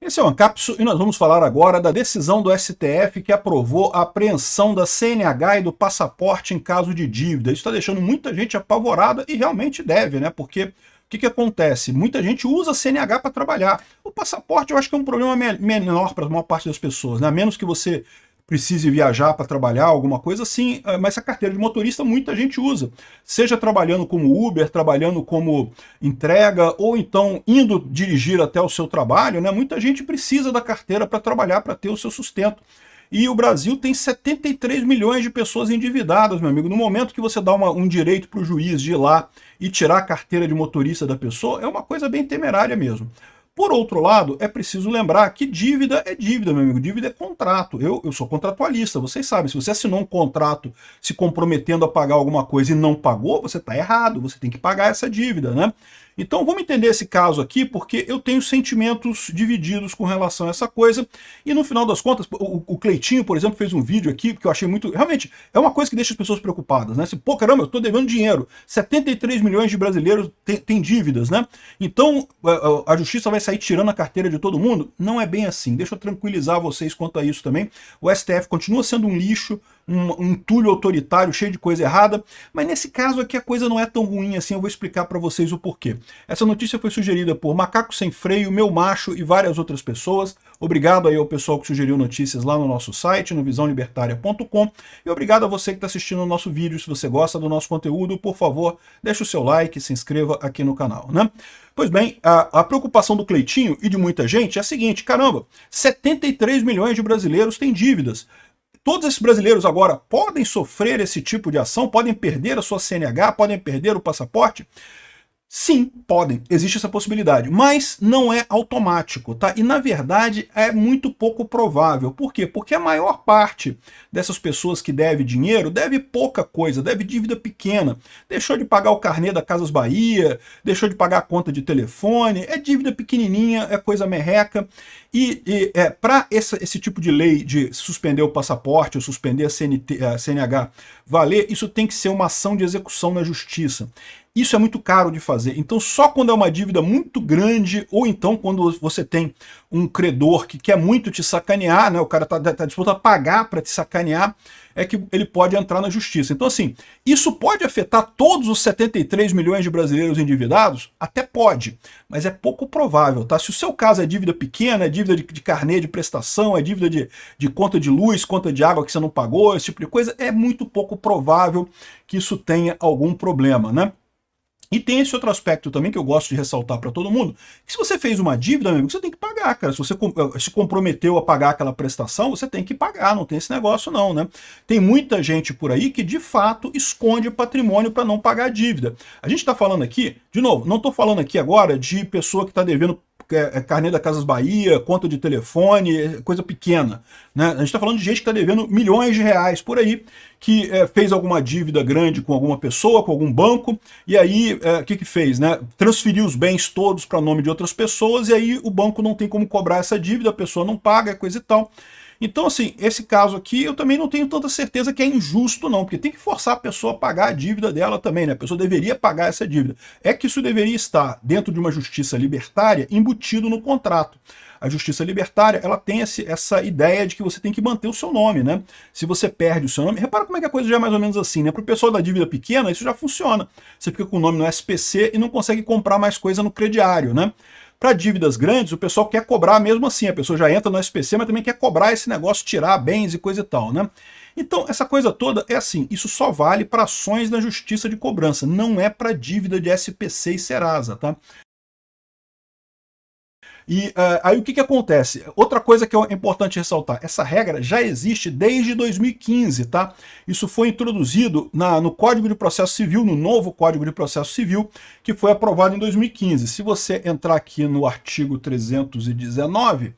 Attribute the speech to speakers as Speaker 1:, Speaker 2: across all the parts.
Speaker 1: Esse é o Ancapsu e nós vamos falar agora da decisão do STF que aprovou a apreensão da CNH e do passaporte em caso de dívida. Isso está deixando muita gente apavorada e realmente deve, né? Porque o que acontece? Muita gente usa a CNH para trabalhar. O passaporte eu acho que é um problema menor para a maior parte das pessoas, né? A menos que você precise viajar para trabalhar, alguma coisa assim, mas a carteira de motorista muita gente usa, seja trabalhando como Uber, trabalhando como entrega, ou então indo dirigir até o seu trabalho, né? Muita gente precisa da carteira para trabalhar, para ter o seu sustento. E o Brasil tem 73 milhões de pessoas endividadas, meu amigo. No momento que você dá um direito para o juiz de ir lá e tirar a carteira de motorista da pessoa, é uma coisa bem temerária mesmo. Por outro lado, é preciso lembrar que dívida é dívida, meu amigo. Dívida é contrato. Eu sou contratualista, vocês sabem. Se você assinou um contrato se comprometendo a pagar alguma coisa e não pagou, você está errado. Você tem que pagar essa dívida, né? Então vamos entender esse caso aqui, porque eu tenho sentimentos divididos com relação a essa coisa, e no final das contas, o Cleitinho, por exemplo, fez um vídeo aqui, que eu achei muito... Realmente, é uma coisa que deixa as pessoas preocupadas, né? Pô, caramba, eu tô devendo dinheiro. 73 milhões de brasileiros têm dívidas, né? Então, a justiça vai sair tirando a carteira de todo mundo? Não é bem assim. Deixa eu tranquilizar vocês quanto a isso também. O STF continua sendo um lixo, um entulho autoritário cheio de coisa errada, mas nesse caso aqui a coisa não é tão ruim assim, eu vou explicar para vocês o porquê. Essa notícia foi sugerida por Macaco Sem Freio, Meu Macho e várias outras pessoas. Obrigado aí ao pessoal que sugeriu notícias lá no nosso site, no visãolibertaria.com, e obrigado a você que está assistindo o nosso vídeo. Se você gosta do nosso conteúdo, por favor, deixe o seu like, se inscreva aqui no canal, né? Pois bem, a preocupação do Cleitinho e de muita gente é a seguinte: caramba, 73 milhões de brasileiros têm dívidas. Todos esses brasileiros agora podem sofrer esse tipo de ação? Podem perder a sua CNH? Podem perder o passaporte? Sim, podem, existe essa possibilidade, mas não é automático, tá? E na verdade é muito pouco provável. Por quê? Porque a maior parte dessas pessoas que deve dinheiro, deve pouca coisa, deve dívida pequena. Deixou de pagar o carnê da Casas Bahia, deixou de pagar a conta de telefone, é dívida pequenininha, é coisa merreca. Para esse tipo de lei de suspender o passaporte ou suspender a CNH valer, isso tem que ser uma ação de execução na justiça. Isso é muito caro de fazer, então só quando é uma dívida muito grande, ou então quando você tem um credor que quer muito te sacanear, né, o cara tá disposto a pagar para te sacanear, é que ele pode entrar na justiça. Então assim, isso pode afetar todos os 73 milhões de brasileiros endividados? Até pode, mas é pouco provável, tá? Se o seu caso é dívida pequena, é dívida de carnê de prestação, é dívida de conta de luz, conta de água que você não pagou, esse tipo de coisa, é muito pouco provável que isso tenha algum problema, né? E tem esse outro aspecto também que eu gosto de ressaltar para todo mundo, que se você fez uma dívida, meu amigo, você tem que pagar, cara. Se você se comprometeu a pagar aquela prestação, você tem que pagar, não tem esse negócio não, né? Tem muita gente por aí que, de fato, esconde patrimônio para não pagar a dívida. A gente está falando aqui, de novo, não estou falando aqui agora de pessoa que está devendo carnê da Casas Bahia, conta de telefone, coisa pequena, né? A gente está falando de gente que está devendo milhões de reais por aí, que fez alguma dívida grande com alguma pessoa, com algum banco, e aí o que fez, né? Transferiu os bens todos para nome de outras pessoas, e aí o banco não tem como cobrar essa dívida, a pessoa não paga, coisa e tal. Então, assim, esse caso aqui eu também não tenho tanta certeza que é injusto, não, porque tem que forçar a pessoa a pagar a dívida dela também, né? A pessoa deveria pagar essa dívida. É que isso deveria estar dentro de uma justiça libertária embutido no contrato. A justiça libertária, ela tem essa ideia de que você tem que manter o seu nome, né? Se você perde o seu nome, repara como é que a coisa já é mais ou menos assim, né? Para o pessoal da dívida pequena, isso já funciona. Você fica com o nome no SPC e não consegue comprar mais coisa no crediário, né? Para dívidas grandes, o pessoal quer cobrar mesmo assim, a pessoa já entra no SPC, mas também quer cobrar esse negócio, tirar bens e coisa e tal, né? Então, essa coisa toda é assim, isso só vale para ações na justiça de cobrança, não é para dívida de SPC e Serasa, tá? E aí o que acontece? Outra coisa que é importante ressaltar, essa regra já existe desde 2015, tá? Isso foi introduzido no Código de Processo Civil, no novo Código de Processo Civil, que foi aprovado em 2015. Se você entrar aqui no artigo 319,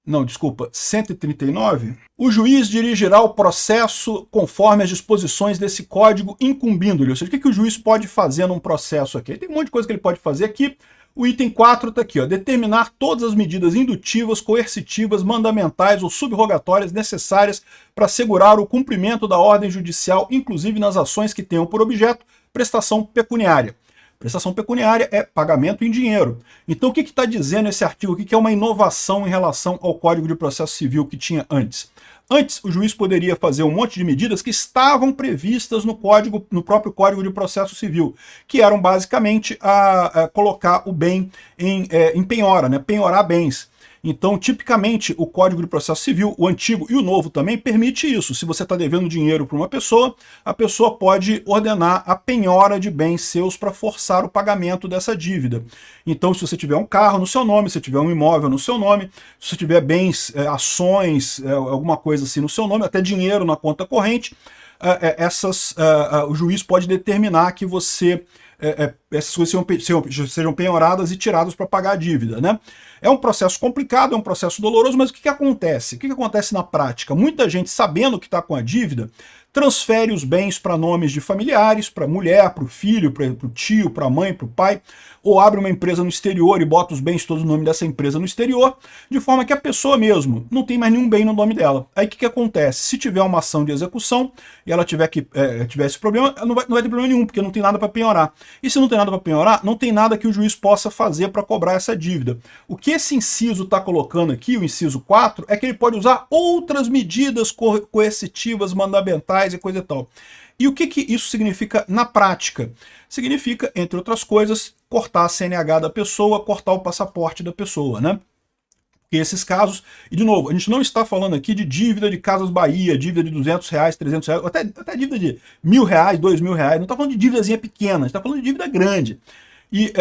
Speaker 1: não, desculpa, 139, o juiz dirigirá o processo conforme as disposições desse código, incumbindo-lhe. Ou seja, o que o juiz pode fazer num processo aqui? Tem um monte de coisa que ele pode fazer aqui. O item 4 está aqui, ó, determinar todas as medidas indutivas, coercitivas, mandamentais ou subrogatórias necessárias para assegurar o cumprimento da ordem judicial, inclusive nas ações que tenham por objeto prestação pecuniária. Prestação pecuniária é pagamento em dinheiro. Então o que está dizendo esse artigo? O que é uma inovação em relação ao Código de Processo Civil que tinha antes? Antes, o juiz poderia fazer um monte de medidas que estavam previstas no próprio Código de Processo Civil, que eram basicamente a colocar o bem em penhora, né? Penhorar bens. Então, tipicamente, o Código de Processo Civil, o antigo e o novo também, permite isso. Se você está devendo dinheiro para uma pessoa, a pessoa pode ordenar a penhora de bens seus para forçar o pagamento dessa dívida. Então, se você tiver um carro no seu nome, se tiver um imóvel no seu nome, se você tiver bens, ações, alguma coisa assim no seu nome, até dinheiro na conta corrente, o juiz pode determinar que essas coisas sejam penhoradas e tiradas para pagar a dívida, né? É um processo complicado, é um processo doloroso, mas o que acontece? O que acontece na prática? Muita gente, sabendo que está com a dívida, transfere os bens para nomes de familiares, para a mulher, para o filho, para o tio, para a mãe, para o pai, ou abre uma empresa no exterior e bota os bens todos no nome dessa empresa no exterior, de forma que a pessoa mesmo não tem mais nenhum bem no nome dela. Aí o que acontece? Se tiver uma ação de execução e ela tiver esse problema, não vai ter problema nenhum, porque não tem nada para penhorar. E se não tem nada para penhorar, não tem nada que o juiz possa fazer para cobrar essa dívida. O que esse inciso está colocando aqui, o inciso 4, é que ele pode usar outras medidas coercitivas, mandamentais e coisa e tal. E o que isso significa na prática? Significa, entre outras coisas, cortar a CNH da pessoa, cortar o passaporte da pessoa, né? Porque esses casos, e de novo, a gente não está falando aqui de dívida de Casas Bahia, dívida de R$200, R$300, até dívida de R$1.000, R$2.000, não está falando de dívidazinha pequena, a gente está falando de dívida grande. E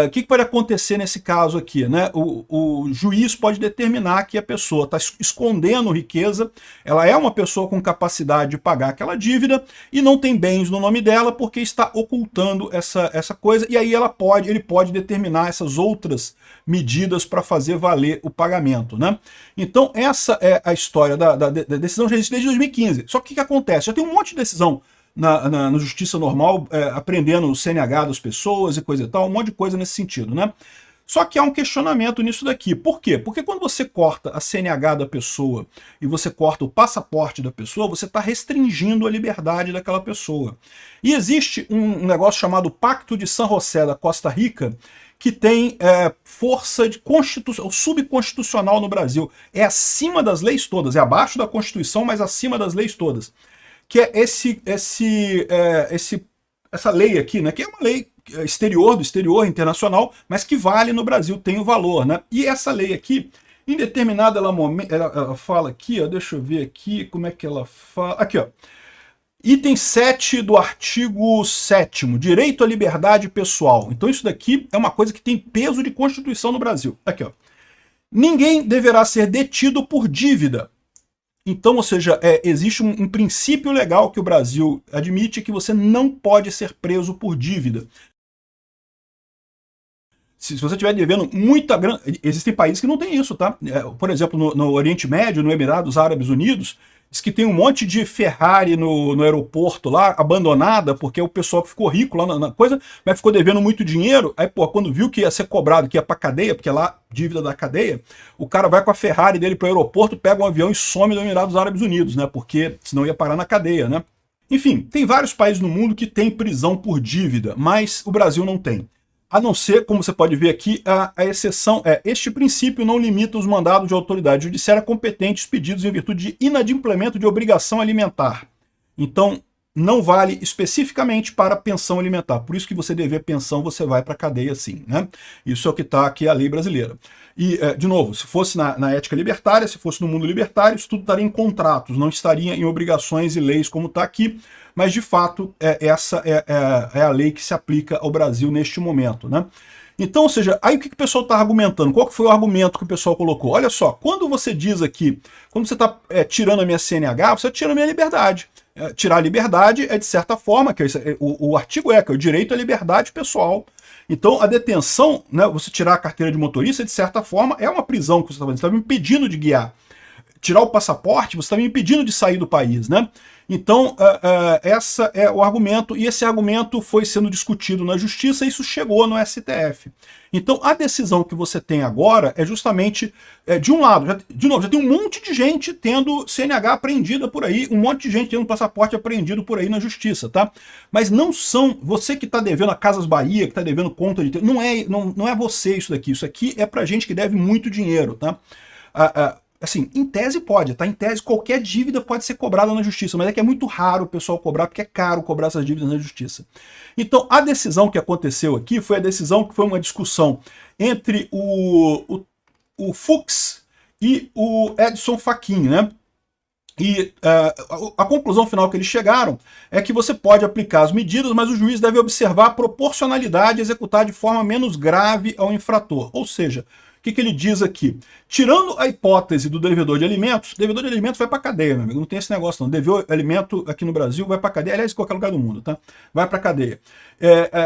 Speaker 1: o que pode acontecer nesse caso aqui, né? O juiz pode determinar que a pessoa está escondendo riqueza, ela é uma pessoa com capacidade de pagar aquela dívida e não tem bens no nome dela porque está ocultando essa coisa, e aí ele pode determinar essas outras medidas para fazer valer o pagamento, né? Então essa é a história da decisão já existe desde 2015. Só que o que acontece? Já tem um monte de decisão na justiça normal, aprendendo o CNH das pessoas e coisa e tal, um monte de coisa nesse sentido, né? Só que há um questionamento nisso daqui. Por quê? Porque quando você corta a CNH da pessoa e você corta o passaporte da pessoa, você está restringindo a liberdade daquela pessoa. E existe um negócio chamado Pacto de San José da Costa Rica, que tem força de subconstitucional no Brasil. É acima das leis todas, é abaixo da Constituição, mas acima das leis todas. Que é essa lei aqui, né? Que é uma lei do exterior, internacional, mas que vale no Brasil, tem o valor, né? E essa lei aqui, em determinada momento, ela fala aqui, ó, deixa eu ver aqui, como é que ela fala... Aqui, ó. Item 7 do artigo 7º, direito à liberdade pessoal. Então isso daqui é uma coisa que tem peso de Constituição no Brasil. Aqui, ó. Ninguém deverá ser detido por dívida. Então, ou seja, existe um princípio legal que o Brasil admite, que você não pode ser preso por dívida. Se você estiver devendo muita grana... Existem países que não tem isso, tá? Por exemplo, no Oriente Médio, no Emirados Árabes Unidos, diz que tem um monte de Ferrari no aeroporto lá, abandonada, porque o pessoal que ficou rico lá na coisa, mas ficou devendo muito dinheiro, aí, pô, quando viu que ia ser cobrado, que ia pra cadeia, porque lá, dívida da cadeia, o cara vai com a Ferrari dele pro aeroporto, pega um avião e some dos Emirados Árabes Unidos, né? Porque senão ia parar na cadeia, né? Enfim, tem vários países no mundo que tem prisão por dívida, mas o Brasil não tem. A não ser, como você pode ver aqui, a exceção este princípio não limita os mandados de autoridade judiciária competentes pedidos em virtude de inadimplemento de obrigação alimentar. Então, não vale especificamente para pensão alimentar. Por isso que você dever pensão, você vai para a cadeia sim, né? Isso é o que está aqui a lei brasileira. E, de novo, se fosse na ética libertária, se fosse no mundo libertário, isso tudo estaria em contratos, não estaria em obrigações e leis como está aqui, mas de fato essa é a lei que se aplica ao Brasil neste momento, né? Então, ou seja, aí o que o pessoal está argumentando? Qual que foi o argumento que o pessoal colocou? Olha só, quando você diz aqui, quando você está tirando a minha CNH, você tira a minha liberdade. Tirar a liberdade de certa forma, que o artigo que é o direito à liberdade pessoal. Então, a detenção, né, você tirar a carteira de motorista, de certa forma, é uma prisão que você está fazendo, você está me impedindo de guiar. tirar o passaporte, você está me impedindo de sair do país, né? Então, esse é o argumento, e esse argumento foi sendo discutido na justiça, e isso chegou no STF. Então, a decisão que você tem agora é justamente, de um lado, já tem um monte de gente tendo CNH apreendida por aí, um monte de gente tendo passaporte apreendido por aí na justiça, tá? Mas não são, você que está devendo a Casas Bahia, que está devendo conta de... Não é você isso daqui, isso aqui é pra gente que deve muito dinheiro, tá? Assim, em tese pode, tá? Em tese qualquer dívida pode ser cobrada na justiça, mas é que é muito raro o pessoal cobrar, porque é caro cobrar essas dívidas na justiça. Então, a decisão que aconteceu aqui foi a decisão que foi uma discussão entre o Fux e o Edson Fachin, né? E a conclusão final que eles chegaram é que você pode aplicar as medidas, mas o juiz deve observar a proporcionalidade e executar de forma menos grave ao infrator. Ou seja, o que ele diz aqui? Tirando a hipótese do devedor de alimentos, devedor de alimentos vai para cadeia, meu amigo. Não tem esse negócio não. Devedor de alimento aqui no Brasil vai para cadeia, aliás, em qualquer lugar do mundo, tá? Vai para cadeia.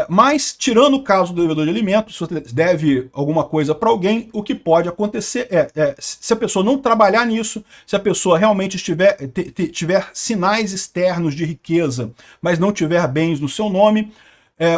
Speaker 1: Mas, tirando o caso do devedor de alimentos, se você deve alguma coisa para alguém, o que pode acontecer se a pessoa não trabalhar nisso, se a pessoa realmente tiver sinais externos de riqueza, mas não tiver bens no seu nome,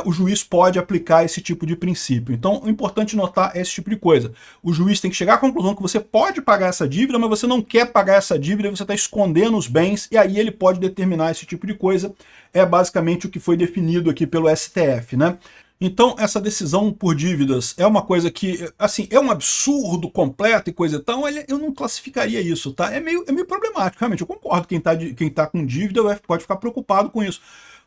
Speaker 1: o juiz pode aplicar esse tipo de princípio. Então, o importante notar é esse tipo de coisa. O juiz tem que chegar à conclusão que você pode pagar essa dívida, mas você não quer pagar essa dívida e você está escondendo os bens, e aí ele pode determinar esse tipo de coisa. É basicamente o que foi definido aqui pelo STF, né? Então, essa decisão por dívidas é uma coisa que, assim, é um absurdo completo e coisa e tal, eu não classificaria isso, tá? É meio problemático, realmente. Eu concordo, quem tá com dívida pode ficar preocupado com isso.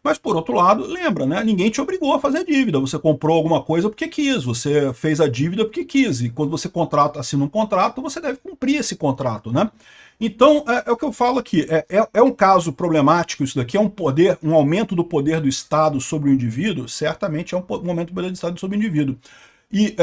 Speaker 1: Mas, por outro lado, lembra, né? Ninguém te obrigou a fazer dívida. Você comprou alguma coisa porque quis, você fez a dívida porque quis. E quando você assina um contrato, você deve cumprir esse contrato, né? Então, é o que eu falo aqui. É um caso problemático isso daqui, é um aumento do poder do Estado sobre o indivíduo, certamente é um aumento do poder do Estado sobre o indivíduo. E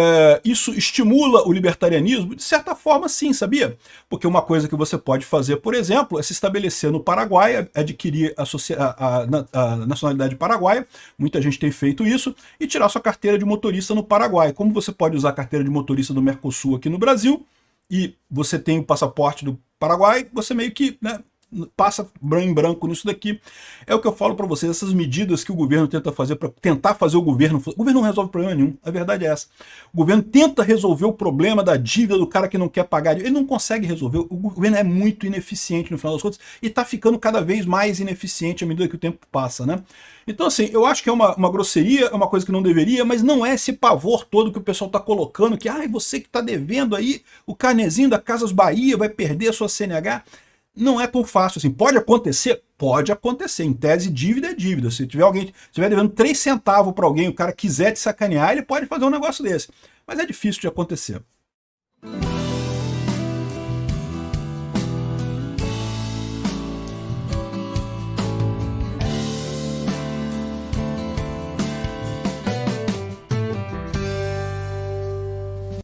Speaker 1: isso estimula o libertarianismo? De certa forma, sim, sabia? Porque uma coisa que você pode fazer, por exemplo, é se estabelecer no Paraguai, adquirir a nacionalidade paraguaia, muita gente tem feito isso, e tirar sua carteira de motorista no Paraguai. Como você pode usar a carteira de motorista do Mercosul aqui no Brasil, e você tem o passaporte do Paraguai, você meio que, né, passa em branco nisso daqui. É o que eu falo para vocês, essas medidas que o governo tenta fazer para tentar fazer o governo não resolve problema nenhum, a verdade é essa. O governo tenta resolver o problema da dívida do cara que não quer pagar, ele não consegue resolver, o governo é muito ineficiente no final das contas e está ficando cada vez mais ineficiente à medida que o tempo passa, né? Então assim, eu acho que é uma grosseria, é uma coisa que não deveria, mas não é esse pavor todo que o pessoal está colocando, que você que está devendo aí o carnezinho da Casas Bahia vai perder a sua CNH. Não é tão fácil assim. Pode acontecer? Pode acontecer. Em tese, dívida é dívida. Se estiver devendo 3 centavos para alguém, o cara quiser te sacanear, ele pode fazer um negócio desse. Mas é difícil de acontecer.